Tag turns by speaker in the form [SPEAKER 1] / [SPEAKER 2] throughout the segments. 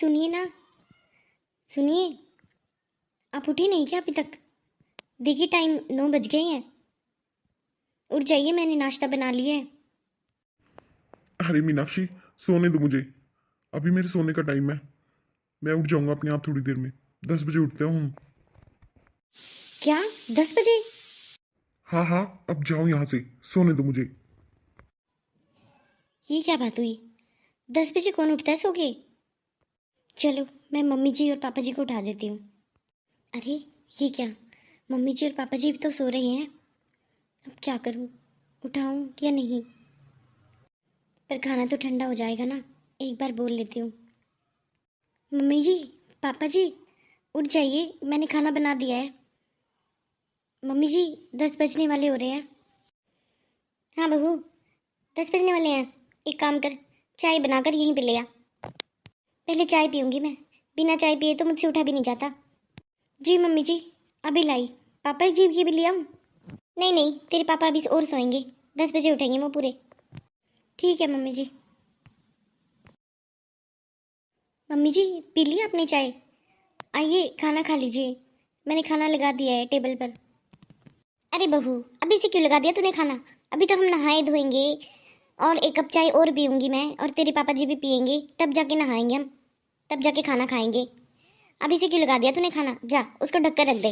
[SPEAKER 1] सुनिए ना, सुनिए। आप उठी नहीं क्या अभी तक? देखिए टाइम 9 बज गए हैं। उठ जाइए, मैंने नाश्ता बना लिया है।
[SPEAKER 2] अरे मीनाक्षी, सोने दो मुझे। अभी मेरे सोने का टाइम है। मैं उठ जाऊंगा अपने आप थोड़ी देर में। 10 बजे उठते हूँ।
[SPEAKER 1] क्या? 10 बजे?
[SPEAKER 2] हाँ हाँ, अब जाओ यहाँ से। सोने दो मुझे।
[SPEAKER 1] ये क्या बात हुई? 10 बजे कौन उठता है सो के? चलो, मैं मम्मी जी और पापा जी को उठा देती हूँ। अरे, ये क्या? मम्मी जी और पापा जी भी तो सो रहे हैं। अब क्या करूँ? उठाऊँ या नहीं? पर खाना तो ठंडा हो जाएगा ना। एक बार बोल लेती हूँ। मम्मी जी, पापा जी, उठ जाइए, मैंने खाना बना दिया है। मम्मी जी, 10 बजने वाले हो रहे हैं। हाँ बहू, 10 बजने वाले हैं। एक काम कर, चाय बनाकर यहीं पे ले आ। पहले चाय पीऊंगी मैं। बिना चाय पिए तो मुझसे उठा भी नहीं जाता। जी मम्मी जी, अभी लाई। पापा जी की भी ले आऊं? नहीं नहीं, तेरे पापा अभी और सोएंगे। 10 बजे उठेंगे वो पूरे। ठीक है मम्मी जी। मम्मी जी, पी लिया आपने चाय? आइए खाना खा लीजिए। मैंने खाना लगा दिया है टेबल पर। अरे बहू, अभी से क्यों लगा दिया तूने खाना? अभी तो हम नहाए धोएंगे, और एक कप चाय और पीऊंगी मैं, और तेरे पापा जी भी पियेंगे, तब जाके नहाएंगे हम। तब जाके खाना खाएंगे। अभी से क्यों लगा दिया तूने खाना? जा, उसको ढक कर रख दे।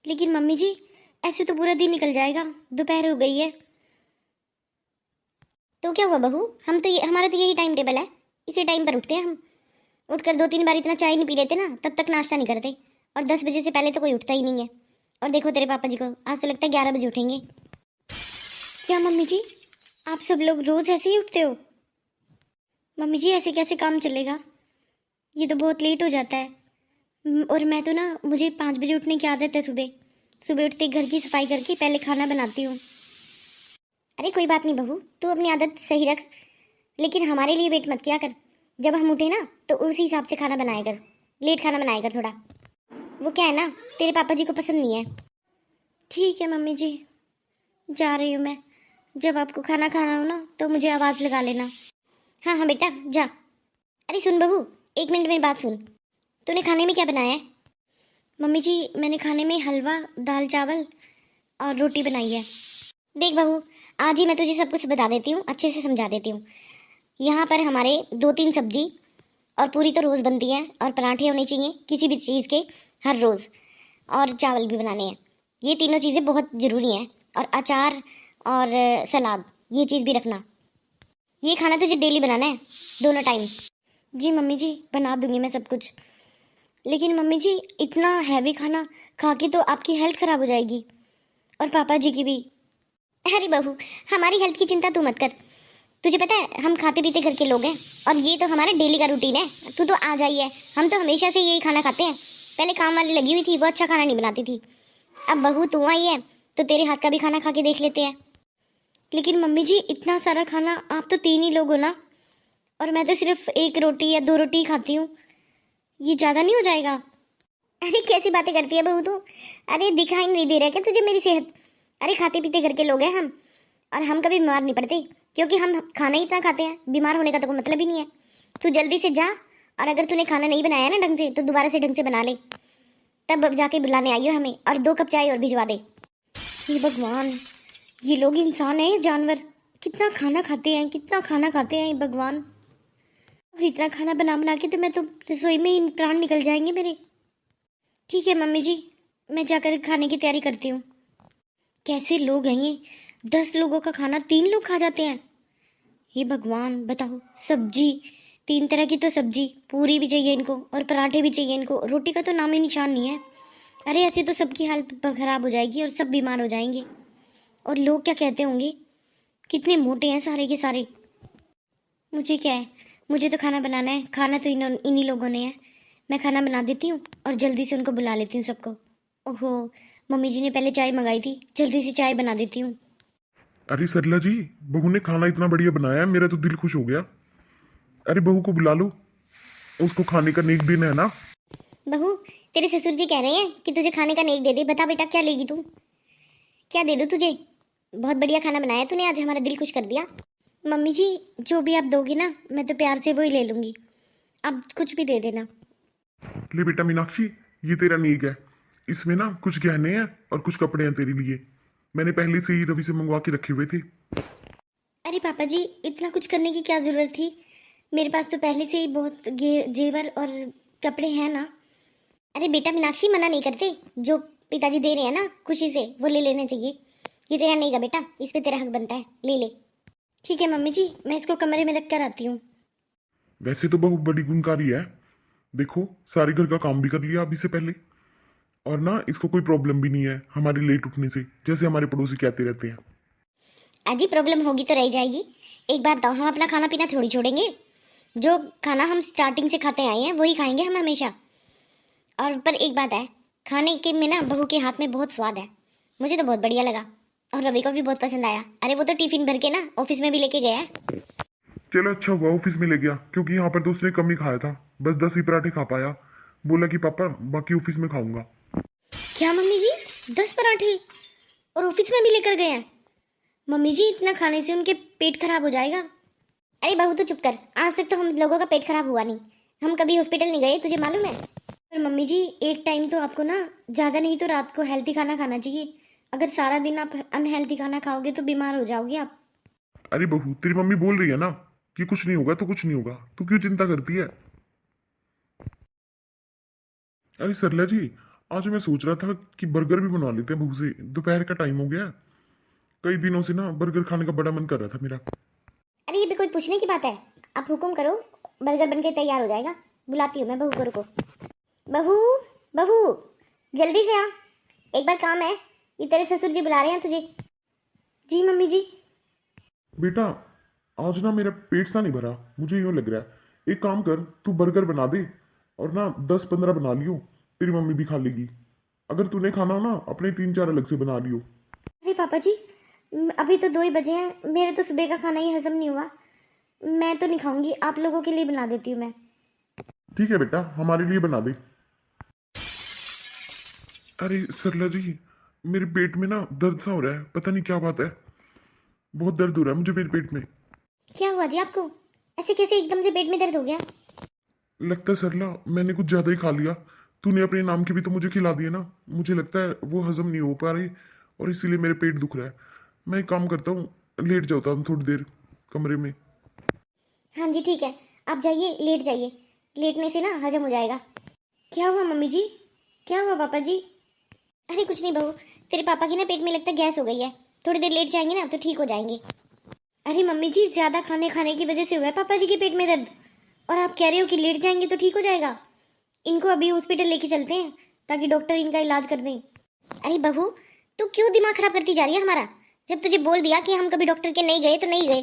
[SPEAKER 1] लेकिन मम्मी जी, ऐसे तो पूरा दिन निकल जाएगा। दोपहर हो गई है। तो क्या हुआ बहू, हमारा तो यही टाइम टेबल है। इसी टाइम पर उठते हैं हम। उठकर 2-3 बार इतना चाय नहीं पी लेते ना, तब तक नाश्ता नहीं करते। और 10 बजे से पहले तो कोई उठता ही नहीं है। और देखो तेरे पापा जी को, आज तो लगता है 11 बजे उठेंगे। क्या मम्मी जी, आप सब लोग रोज ऐसे ही उठते हो? मम्मी जी, ऐसे कैसे काम चलेगा? ये तो बहुत लेट हो जाता है। और मैं तो ना, मुझे 5 बजे उठने की आदत है। सुबह सुबह उठते घर की सफाई करके पहले खाना बनाती हूँ। अरे कोई बात नहीं बहू, तू अपनी आदत सही रख। लेकिन हमारे लिए वेट मत किया कर। जब हम उठे ना, तो उसी हिसाब से खाना बनाया कर। लेट खाना बनाया कर थोड़ा। वो क्या है ना, तेरे पापा जी को पसंद नहीं है। ठीक है मम्मी जी, जा रही हूँ मैं। जब आपको खाना खाना हो ना, तो मुझे आवाज़ लगा लेना। हाँ हाँ बेटा, जा। अरे सुन बहू, 1 मिनट मेरी बात सुन। तूने खाने में क्या बनाया है? मम्मी जी, मैंने खाने में हलवा, दाल चावल और रोटी बनाई है। देख बहू, आज ही मैं तुझे सब कुछ बता देती हूँ, अच्छे से समझा देती हूँ। यहाँ पर हमारे 2-3 सब्जी और पूरी तो रोज़ बनती है, और पराठे होने चाहिए किसी भी चीज़ के, हर रोज़। और चावल भी बनाने हैं। ये तीनों चीज़ें बहुत ज़रूरी हैं। और अचार और सलाद, ये चीज़ भी रखना। ये खाना तुझे डेली बनाना है, दोनों टाइम। जी मम्मी जी, बना दूंगी मैं सब कुछ। लेकिन मम्मी जी, इतना हैवी खाना खा के तो आपकी हेल्थ ख़राब हो जाएगी, और पापा जी की भी। अरे बहू, हमारी हेल्थ की चिंता तू मत कर। तुझे पता है, हम खाते पीते घर के लोग हैं, और ये तो हमारा डेली का रूटीन है। तू तो आ जाई है, हम तो हमेशा से यही खाना खाते हैं। पहले काम वाली लगी हुई थी, वो अच्छा खाना नहीं बनाती थी। अब बहू तू आई है, तो तेरे हाथ का भी खाना खा के देख लेते हैं। लेकिन मम्मी जी, इतना सारा खाना, आप तो 3 ही लोग हो ना, और मैं तो सिर्फ 1 रोटी या 2 रोटी खाती हूँ। ये ज़्यादा नहीं हो जाएगा? अरे कैसी बातें करती है बहू तू? अरे दिखाई नहीं दे रहा क्या तुझे मेरी सेहत? अरे खाते पीते घर के लोग हैं हम, और हम कभी बीमार नहीं पड़ते, क्योंकि हम खाना ही इतना खाते हैं। बीमार होने का तो कोई मतलब ही नहीं है। तू जल्दी से जा, और अगर तूने खाना नहीं बनाया ना ढंग से, तो दोबारा से ढंग से बना ले। तब अब जाके बुलाने आइयो हमें, और 2 कप चाय और भिजवा दे। हे भगवान, ये लोग इंसान है या जानवर? कितना खाना खाते हैं, कितना खाना खाते हैं ये भगवान। और इतना खाना बना बना के तो मैं तो रसोई में ही प्राण निकल जाएंगे मेरे। ठीक है मम्मी जी, मैं जाकर खाने की तैयारी करती हूँ। कैसे लोग हैं ये? 10 लोगों का खाना 3 लोग खा जाते हैं। हे भगवान, बताओ। सब्जी, 3 तरह की तो सब्जी, पूरी भी चाहिए इनको, और पराठे भी चाहिए इनको। रोटी का तो नाम ही निशान नहीं है। अरे ऐसे तो सबकी हालत खराब हो जाएगी, और सब बीमार हो जाएंगे। और लोग क्या कहते होंगे? कितने मोटे हैं सारे के सारे। मुझे क्या है, मुझे तो खाना बनाना है। खाना तो इन्हीं लोगों ने है। मैं खाना बना देती हूँ, और जल्दी से उनको बुला लेती हूँ सबको। ओहो, मम्मी जी ने पहले चाय मंगाई थी, जल्दी से चाय बना देती हूँ।
[SPEAKER 2] अरे सरला जी, बहू ने खाना इतना बढ़िया बनाया है, मेरा तो दिल खुश हो गया। अरे बहू को बुला लो, उसको खाने का नेक दिन है ना।
[SPEAKER 1] बहू, तेरे ससुर जी कह रहे हैं कि तुझे खाने का नेक दे दे। बता बेटा, क्या लेगी तू? क्या दे दूँ तुझे? बहुत बढ़िया खाना बनाया तूने, आज हमारा दिल खुश कर दिया। मम्मी जी, जो भी आप दोगी ना, मैं तो प्यार से वो ही ले लूँगी। आप कुछ भी दे देना।
[SPEAKER 2] ले बेटा मीनाक्षी, ये तेरा नेक है। इसमें ना कुछ गहने हैं और कुछ कपड़े हैं तेरे लिए। मैंने पहले से ही रवि से मंगवा के रखे हुए थे।
[SPEAKER 1] अरे पापा जी, इतना कुछ करने की क्या ज़रूरत थी? मेरे पास तो पहले से ही बहुत जेवर और कपड़े हैं ना। अरे बेटा मीनाक्षी, मना नहीं करते। जो पिताजी दे रहे हैं ना खुशी से, वो ले लेने चाहिए। ये तेरा नहीं का बेटा, इस पे तेरा हक बनता है, ले ले। ठीक है मम्मी जी, मैं इसको कमरे में रख कर आती हूँ।
[SPEAKER 2] वैसे तो बहुत बड़ी गुणकारी है। देखो, सारे घर का काम भी कर लिया अभी से पहले। और ना इसको कोई प्रॉब्लम भी नहीं है हमारे लेट उठने से, जैसे हमारे पड़ोसी कहते रहते हैं।
[SPEAKER 1] अजी प्रॉब्लम होगी तो रह जाएगी। एक बात बताओ, हम अपना खाना पीना थोड़ी छोड़ेंगे। जो खाना हम स्टार्टिंग से खाते आए हैं वही खाएंगे हम हमेशा। और पर एक बात है, खाने के में ना बहू के हाथ में बहुत स्वाद है। मुझे तो बहुत बढ़िया लगा और रवि को भी बहुत पसंद आया। अरे वो तो टिफिन भर के ना ऑफिस में भी लेके गया है।
[SPEAKER 2] चलो अच्छा हुआ ऑफिस में ले गया, क्योंकि यहाँ पर तो उसने कम ही खाया था। बस 10 ही पराठे खा पाया। बोला कि पापा बाकी ऑफिस में खाऊंगा।
[SPEAKER 1] क्या मम्मी जी, 10 पराठे और ऑफिस में भी लेकर गए हैं? मम्मी जी इतना खाने से उनके पेट खराब हो जाएगा। अरे बहू तो चुप कर, आज तक तो हम लोगों का पेट खराब हुआ नहीं। हम कभी हॉस्पिटल नहीं गए, तुझे मालूम है? पर मम्मी जी एक टाइम तो आपको ना, ज़्यादा नहीं तो रात को हेल्थी खाना खाना चाहिए। अगर सारा दिन आप अनहेल्थी खाना खाओगे तो बीमार हो जाओगे आप।
[SPEAKER 2] अरे बहू, तेरी मम्मी बोल रही है ना कि कुछ नहीं होगा तो कुछ नहीं होगा, तू क्यों चिंता करती है? अरे सरला जी, आज मैं सोच रहा था कि बर्गर भी बनवा लेते हैं बहू से। दोपहर का टाइम हो गया है। कई दिनों से ना बर्गर खाने का बड़ा मन कर रहा था मेरा।
[SPEAKER 1] अरे ये भी कोई पूछने की बात है? आप हुक्म करो, बर्गर बन के तैयार हो जाएगा। बुलाती हूँ मैं बहू को, रुको। बहू, बहू, जल्दी से आ, एक बार काम है। ये तेरे ससुर जी बुला रहे हैं तुझे। जी मम्मी जी।
[SPEAKER 2] बेटा, आज ना मेरा पेट सा नहीं भरा, मुझे यूं लग रहा है। एक काम कर, तू बर्गर बना दे और ना 10-15 बना लियो। तेरी मम्मी भी खा लेगी। अगर तूने खाना हो ना, अपने 3-4 अलग से बना लियो।
[SPEAKER 1] अरे पापा जी, अभी तो 2 ही बजे हैं, मेरे तो सुबह का खाना ही हजम नहीं हुआ। मैं तो नहीं खाऊंगी, आप लोगों के लिए बना देती हूँ मैं।
[SPEAKER 2] ठीक है बेटा, हमारे लिए बना दे। अरे सरला जी, मेरे पेट में ना दर्द सा हो रहा है, पता नहीं क्या बात है। बहुत दर्द हो रहा है मुझे मेरे पेट में।
[SPEAKER 1] क्या हुआ जी आपको? ऐसे कैसे एकदम से पेट में दर्द हो गया?
[SPEAKER 2] लगता है सरला, मैंने कुछ ज्यादा ही खा लिया। तूने अपने नाम के भी तो मुझे खिला दिए ना। मुझे लगता है वो हजम नहीं हो पा रही, और इसीलिए मेरे पेट दुख रहा है। मैं एक काम करता हूँ, लेट जाता हूँ थोड़ी देर कमरे में।
[SPEAKER 1] हाँ जी ठीक है, आप जाइए, लेट जाइए। लेटने से ना हजम हो जाएगा। क्या हुआ मम्मी जी? क्या हुआ पापा जी? अरे कुछ नहीं बहू, तेरे पापा की ना पेट में लगता है गैस हो गई है। थोड़ी देर लेट जाएंगे ना तो ठीक हो जाएंगे। अरे मम्मी जी, ज़्यादा खाने खाने की वजह से हुआ है पापा जी के पेट में दर्द। और आप कह रहे हो कि लेट जाएंगे तो ठीक हो जाएगा। इनको अभी हॉस्पिटल लेके चलते हैं ताकि डॉक्टर इनका इलाज कर दें। अरे बहू, तू क्यों दिमाग खराब करती जा रही है हमारा? जब तुझे बोल दिया कि हम कभी डॉक्टर के नहीं गए तो नहीं गए,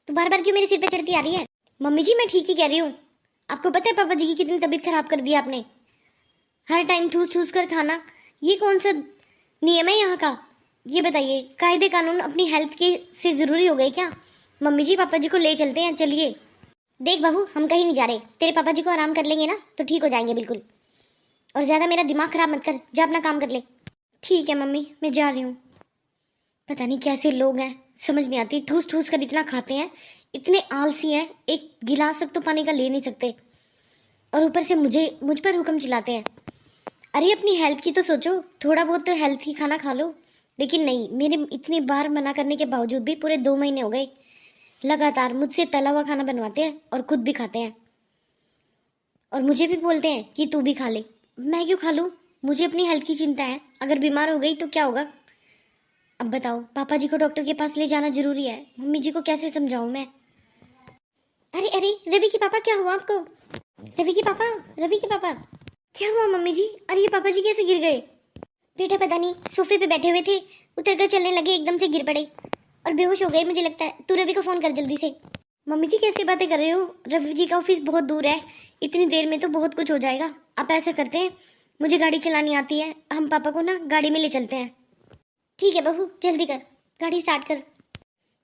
[SPEAKER 1] तो बार बार क्यों मेरे सिर पे चढ़ती आ रही है? मम्मी जी मैं ठीक ही कह रही हूँ। आपको पता है पापा जी की कितनी तबीयत खराब कर दी आपने? हर टाइम ठूस ठूस कर खाना, ये कौन सा नियम है यहाँ का? ये बताइए, कायदे कानून अपनी हेल्थ के से ज़रूरी हो गए क्या? मम्मी जी पापा जी को ले चलते हैं, चलिए। देख बहू, हम कहीं नहीं जा रहे। तेरे पापा जी को आराम कर लेंगे ना तो ठीक हो जाएंगे बिल्कुल। और ज़्यादा मेरा दिमाग खराब मत कर, जा अपना काम कर ले। ठीक है मम्मी, मैं जा रही हूँ। पता नहीं कैसे लोग हैं, समझ नहीं आती। ठूस ठूस कर इतना खाते हैं, इतने आलसी हैं, एक गिलास तक तो पानी का ले नहीं सकते। और ऊपर से मुझ पर हुक्म चलाते हैं। अरे अपनी हेल्थ की तो सोचो, थोड़ा बहुत तो हेल्थी खाना खा लो। लेकिन नहीं, मेरे इतनी बार मना करने के बावजूद भी पूरे 2 महीने हो गए लगातार मुझसे तला हुआ खाना बनवाते हैं और खुद भी खाते हैं। और मुझे भी बोलते हैं कि तू भी खा ले। मैं क्यों खा लूँ? मुझे अपनी हेल्थ की चिंता है। अगर बीमार हो गई तो क्या होगा? अब बताओ, पापा जी को डॉक्टर के पास ले जाना जरूरी है, मम्मी जी को कैसे समझाऊं मैं? अरे अरे, रवि के पापा क्या हुआ आपको? रवि के पापा, रवि के पापा, क्या हुआ मम्मी जी? अरे ये पापा जी कैसे गिर गए? बेटा पता नहीं, सोफे पे बैठे हुए थे, उतर कर चलने लगे, एकदम से गिर पड़े और बेहोश हो गए मुझे लगता है। तू रवि को फ़ोन कर जल्दी से। मम्मी जी कैसे बातें कर रहे हो? रवि जी का ऑफिस बहुत दूर है, इतनी देर में तो बहुत कुछ हो जाएगा। आप ऐसा करते हैं, मुझे गाड़ी चलानी आती है, हम पापा को ना गाड़ी में ले चलते हैं। ठीक है बहू, जल्दी कर, गाड़ी स्टार्ट कर।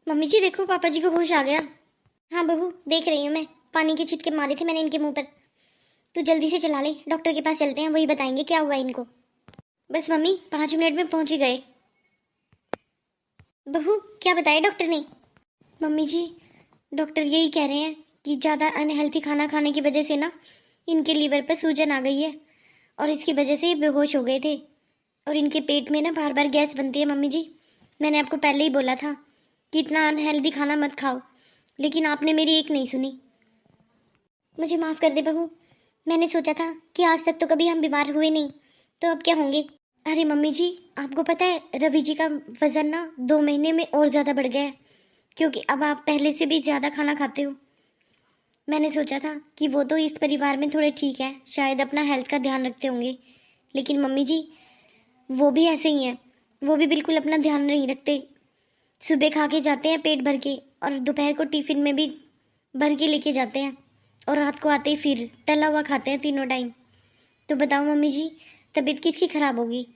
[SPEAKER 1] मम्मी जी देखो, पापा जी को होश आ गया। हाँ बहू, देख रही हूँ मैं, पानी के छिटके मारे थे मैंने इनके मुंह पर। तू जल्दी से चला ले, डॉक्टर के पास चलते हैं, वही बताएंगे क्या हुआ इनको। बस मम्मी, 5 मिनट में पहुंच ही गए। बहू क्या बताया डॉक्टर ने? मम्मी जी, डॉक्टर यही कह रहे हैं कि ज़्यादा अनहेल्थी खाना खाने की वजह से ना इनके लीवर पर सूजन आ गई है और इसकी वजह से ये बेहोश हो गए थे और इनके पेट में ना बार बार गैस बनती है। मम्मी जी, मैंने आपको पहले ही बोला था कि इतना अनहेल्दी खाना मत खाओ, लेकिन आपने मेरी एक नहीं सुनी। मुझे माफ़ कर दे बहू, मैंने सोचा था कि आज तक तो कभी हम बीमार हुए नहीं, तो अब क्या होंगे। अरे मम्मी जी, आपको पता है रवि जी का वज़न ना 2 महीने में और ज़्यादा बढ़ गया है, क्योंकि अब आप पहले से भी ज़्यादा खाना खाते हो। मैंने सोचा था कि वो तो इस परिवार में थोड़े ठीक है, शायद अपना हेल्थ का ध्यान रखते होंगे, लेकिन मम्मी जी वो भी ऐसे ही हैं। वो भी बिल्कुल अपना ध्यान नहीं रखते। सुबह खा के जाते हैं पेट भर के और दोपहर को टिफ़िन में भी भर के लेके जाते हैं और रात को आते ही फिर तला हुआ खाते हैं तीनों टाइम। तो बताओ मम्मी जी, तबीयत किसकी ख़राब होगी।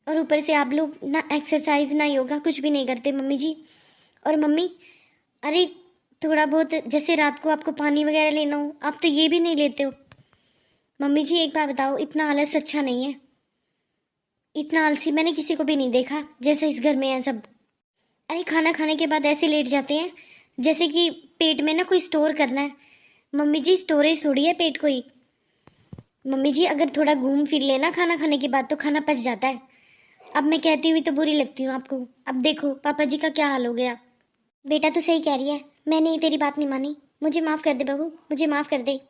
[SPEAKER 1] और ऊपर से आप लोग ना एक्सरसाइज ना योगा कुछ भी नहीं करते मम्मी जी। और मम्मी, अरे थोड़ा बहुत जैसे रात को आपको पानी वगैरह लेना हो, आप तो ये भी नहीं लेते हो। मम्मी जी एक बात बताओ, इतना आलस अच्छा नहीं है। इतना आलसी मैंने किसी को भी नहीं देखा जैसे इस घर में है सब। अरे खाना खाने के बाद ऐसे लेट जाते हैं जैसे कि पेट में ना कोई स्टोर करना है। मम्मी जी स्टोरेज थोड़ी है पेट कोई। मम्मी जी अगर थोड़ा घूम फिर लेना खाना खाने के बाद तो खाना पच जाता है। अब मैं कहती हुई तो बुरी लगती हूँ आपको। अब देखो पापा जी का क्या हाल हो गया। बेटा तो सही कह रही है, मैंने तेरी बात नहीं मानी। मुझे माफ़ कर दे बहू, मुझे माफ़ कर दे।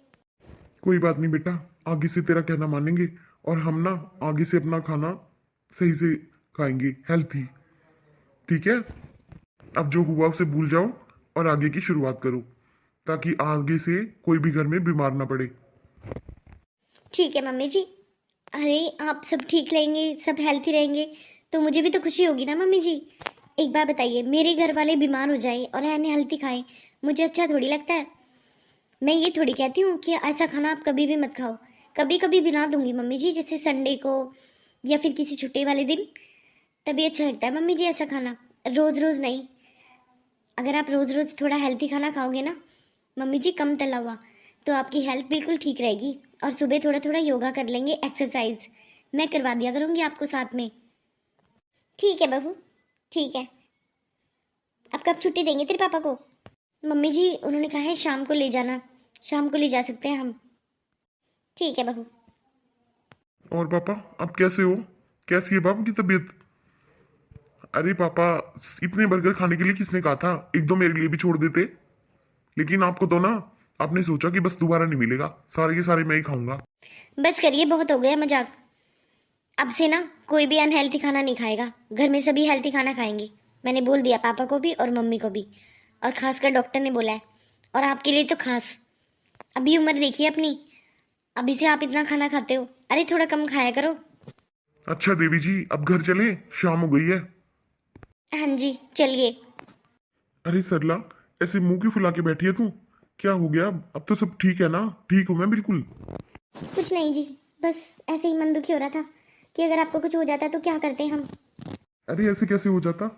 [SPEAKER 2] कोई बात नहीं बेटा, आगे से तेरा कहना मानेंगे और हम ना आगे से अपना खाना सही से खाएंगे, हेल्थी। ठीक है? अब जो हुआ उसे भूल जाओ और आगे की शुरुआत करो, ताकि आगे से कोई भी घर में बीमार ना पड़े।
[SPEAKER 1] ठीक है मम्मी जी। अरे आप सब ठीक रहेंगे, सब हेल्थी रहेंगे तो मुझे भी तो खुशी होगी ना मम्मी जी। एक बात बताइए, मेरे घर वाले बीमार हो जाए और अनहेल्थी खाएं, मुझे अच्छा थोड़ी लगता है। मैं ये थोड़ी कहती हूँ कि ऐसा खाना आप कभी भी मत खाओ। कभी कभी बना दूंगी मम्मी जी, जैसे संडे को या फिर किसी छुट्टी वाले दिन, तभी अच्छा लगता है मम्मी जी ऐसा खाना। रोज़ रोज़ नहीं। अगर आप रोज़ रोज़ थोड़ा हेल्थी खाना खाओगे ना मम्मी जी, कम तला हुआ, तो आपकी हेल्थ बिल्कुल ठीक रहेगी। और सुबह थोड़ा थोड़ा योगा कर लेंगे, एक्सरसाइज मैं करवा दिया करूँगी आपको साथ में। ठीक है बहू, ठीक है। अब कब छुट्टी देंगे तेरे पापा को। मम्मी जी उन्होंने कहा है शाम को ले जाना, शाम को ले जा सकते हैं हम। ठीक है बहू।
[SPEAKER 2] और पापा, आप कैसे हो? कैसी है पापा की तबीयत? अरे पापा, इतने बर्गर खाने के लिए किसने कहा था? एक दो मेरे लिए भी छोड़ देते। लेकिन आपको तो ना, आपने सोचा कि बस दोबारा नहीं मिलेगा, सारे के सारे मैं ही खाऊंगा।
[SPEAKER 1] बस करिए, बहुत हो गया मजाक। अब से ना कोई भी अनहेल्थी खाना नहीं खाएगा, घर में सभी हेल्थी खाना खाएंगे। मैंने बोल दिया पापा को भी और मम्मी को भी, और खासकर डॉक्टर ने बोला है, और आपके लिए तो खास। अभी उम्र देखिए अपनी, अभी से आप इतना खाना खाते हो। अरे थोड़ा कम खाया करो।
[SPEAKER 2] अच्छा देवी जी, अब घर चले, शाम हो गई है।
[SPEAKER 1] हाँ जी चलिए।
[SPEAKER 2] अरे सरला, ऐसे मुंह क्यों फुला के बैठी है तू? क्या हो गया? अब तो सब ठीक है ना? ठीक हूं मैं बिल्कुल।
[SPEAKER 1] कुछ नहीं जी, बस ऐसे ही मन दुखी हो रहा था कि अगर आपको कुछ हो जाता तो क्या करते हम।
[SPEAKER 2] अरे ऐसे कैसे हो जाता?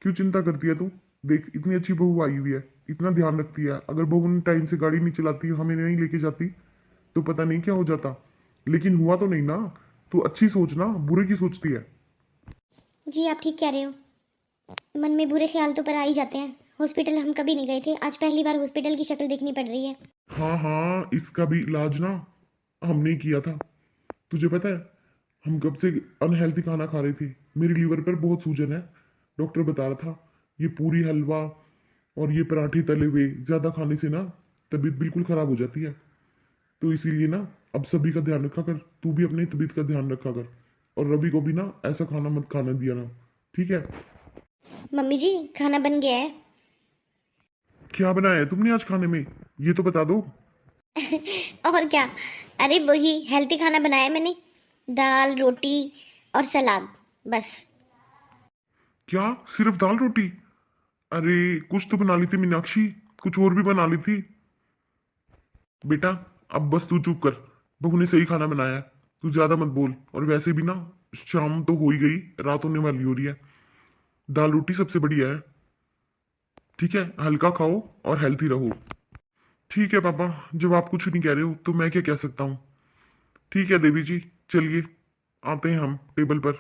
[SPEAKER 2] क्यों चिंता करती है तू? देख, इतनी अच्छी बहू आई हुई है, इतना ध्यान रखती है। अगर बहू ने टाइम से गाड़ी नहीं चलाती, हमें नहीं लेके जाती, तो पता नहीं क्या हो जाता। लेकिन हुआ तो नहीं ना। तू अच्छी सोच ना, बुरे की सोचती है।
[SPEAKER 1] जी आप ठीक कह रहे हो, मन में बुरे ख्याल तो पर आ ही जाते हैं। हॉस्पिटल हम कभी नहीं गए थे, आज पहली बार हॉस्पिटल की शक्ल देखनी पड़ रही है।
[SPEAKER 2] हाँ हाँ, इसका भी इलाज ना हमने ही किया था। तुझे पता है, हम कब से अनहेल्थी खाना खा रहे थे। मेरे लीवर पर बहुत सूजन है। डॉक्टर बता रहा था ये पूरी हलवा और ये पराठे तले हुए ज़्यादा खाने से ना तबीयत बिल्कुल ख़राब हो जाती है। तो इसीलिए ना अब सभी का ध्यान रखा कर, तू भी अपनी तबीयत का ध्यान रखा कर। और रवि को भी ना ऐसा खाना मत खाना दिया ना, ठीक है?
[SPEAKER 1] मम्मी जी खाना बन गया है।
[SPEAKER 2] क्या बनाया है तुमने आज खाने में, ये तो बता दो।
[SPEAKER 1] और क्या, अरे वही हेल्थी खाना बनाया मैंने, दाल रोटी और सलाद, बस।
[SPEAKER 2] क्या सिर्फ दाल रोटी? अरे कुछ तो बना ली थी मीनाक्षी, कुछ और भी बना ली थी। बेटा, अब बस तू चुप कर। बहू ने सही खाना बनाया है, तू ज्यादा मत बोल। और वैसे भी ना शाम तो हो ही गई, रात होने वाली हो रही है। दाल रोटी सबसे बढ़िया है। ठीक है, हल्का खाओ और हेल्थी रहो। ठीक है पापा, जब आप कुछ नहीं कह रहे हो तो मैं क्या कह सकता हूँ। ठीक है देवी जी, चलिए आते हैं हम टेबल पर।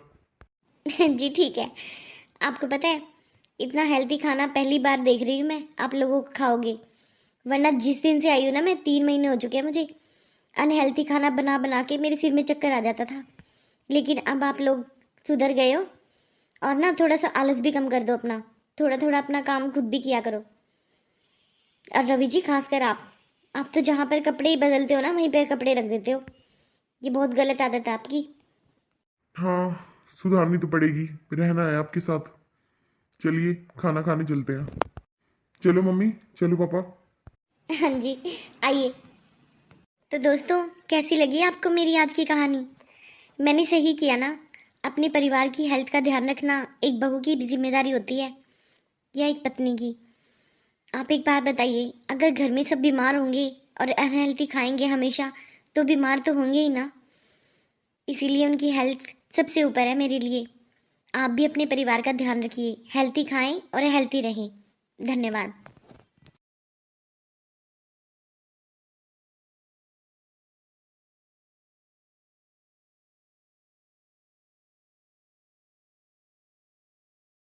[SPEAKER 1] जी ठीक है। आपको पता है, इतना हेल्थी खाना पहली बार देख रही हूँ मैं आप लोगों को खाओगे। वरना जिस दिन से आई हूँ ना मैं, 3 महीने हो चुके हैं मुझे अनहेल्थी खाना बना बना के मेरे सिर में चक्कर आ जाता था। लेकिन अब आप लोग सुधर गए हो, और ना थोड़ा सा आलस भी कम कर दो अपना, थोड़ा थोड़ा अपना काम खुद भी किया करो। और रवि जी खासकर आप तो जहाँ पर कपड़े ही बदलते हो ना वहीं पर कपड़े रख देते हो। ये बहुत गलत आदत है आपकी।
[SPEAKER 2] हाँ, सुधारनी तो पड़ेगी, रहना है आपके साथ। चलिए खाना खाने चलते हैं। चलो मम्मी, चलो पापा।
[SPEAKER 1] हाँ जी, आइए। तो दोस्तों, कैसी लगी आपको मेरी आज की कहानी? मैंने सही किया ना? अपने परिवार की हेल्थ का ध्यान रखना एक बहू की भी जिम्मेदारी होती है, या एक पत्नी की। आप एक बात बताइए, अगर घर में सब बीमार होंगे और अनहेल्थी खाएंगे हमेशा, तो बीमार तो होंगे ही ना। इसीलिए उनकी हेल्थ सबसे ऊपर है मेरे लिए। आप भी अपने परिवार का ध्यान रखिए, हेल्थी खाएं और हेल्थी रहें। धन्यवाद।